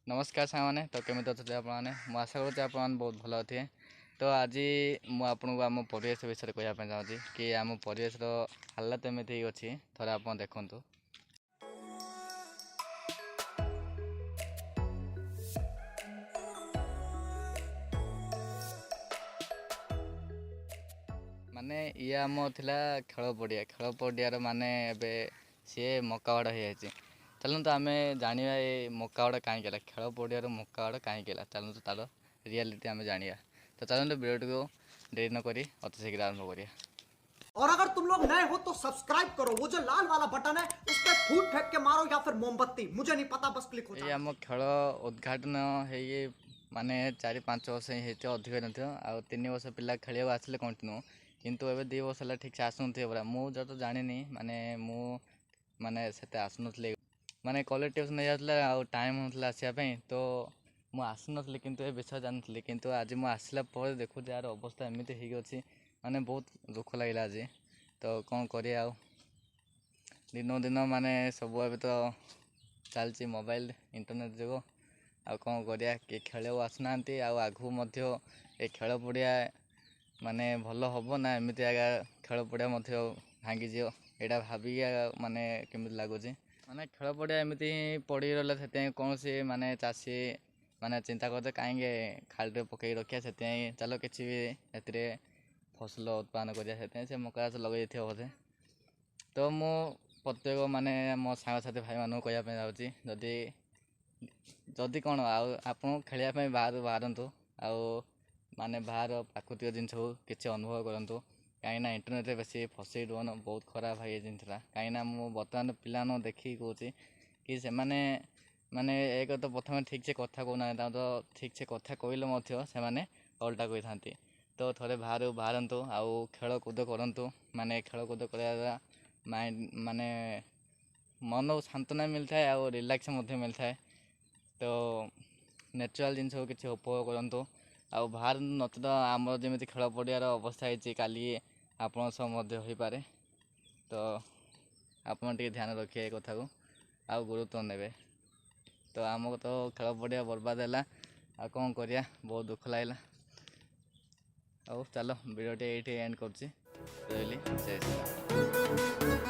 नमस्कार सामने तो केमी अच्छे आपने मुझे आशा करुँच आप बहुत भल थे। तो आज मुझे आम परिवेश विषय कहवाई चाहूँगी कि आम परिवेश हालत एमती अच्छी थे आप देखु। माने ये आम थिला खेल पड़ियार माने एबे सी मकावाड़ हो जाए। चलते आम जाना ये मकावाड़ कहीं खेल पड़ियार मकावाड़ कहीं चलते तार रियलिटी आम जाना। तो चलते वीडियो को देरी नक अति शीघ्र आरंभ करिए। और अगर तुम लोग नए हो तो सब्सक्राइब करो, वो जो लाल वाला बटन है उस पर फूट फेंक के मारो या फिर मोमबत्ती, मुझे नहीं पता, बस क्लिक हो जाए। आम खेल उद्घाटन है माने 4-5 वर्ष ही अधिक न 3 वर्ष पिला खेल आसिले कंटिन्यू किंतु एबे 2 वर्ष ठीक से आसुनथे पूरा मुझे तो जानी माने मु माने से आसुन माने कॉलेज ट्यूशन नहीं जाता टाइम होता आसापी तो मुझे आसुन किंतु ए विषय जानी किंतु आज मुझे आसला देखु यार अवस्था एमती होगी माने बहुत दुख लगे आज। तो कौन करिया दिन दिन माने सब ए तो चलती मोबाइल इंटरनेट जुग कौन करिया कि खेल आसुना आगू ए खेल पड़िया माने भल हम ना एमती आगे खेल पड़िया भांगी जो यहाँ भाविक माने केमी लगुच माने खेल पड़िया एमती पड़ी रहा से कौन सी माने चाषी माने चिंता करते कहीं खाल पकई रखा से चलो कि भी फसल उत्पादन कर मका लगे बोधे। तो मु प्रत्येक माने मो सांगसाथी भाई मानू कहवाई चाहूँगी जदि जदि कौन आप खेलने बाहर माने बाहर प्राकृतिक जिनस किसी अनुभव करूँ कहीं इंटरनेट बेसी फसई रुन बहुत खराब है जिनसा कहीं मुझे बर्तमान पिला देखिए कहूँ कि से माने एक तो प्रथम ठीक से कथा कहना तो ठीक से कथा कहले से उल्टा कही था। तो थे बाहर आउ खेल कूद करूँ माने खेल कूद कर माइंड माने मन को सांत्वना मिलता है और रिलैक्स मिलता है। तो नेचुरल जिनस किसी उपभोग करूँ आउ बाहर नत तो आम जमी खेल पड़ियार अवस्था है काली आपण हो पारे। तो आपड़ ध्यान रखिए कथा को आउ गुरुत्व ने। तो आमको तो खेल पड़िया बर्बाद है आ कौन करिया बहुत दुख लगला। ଆଉ ଚାଲ ଭିଡ଼ିଓଟି ଏଇଠି ଏଣ୍ଡ କରୁଛି। ରହିଲି ଜୟ ଶ୍ରୀ ରାମ।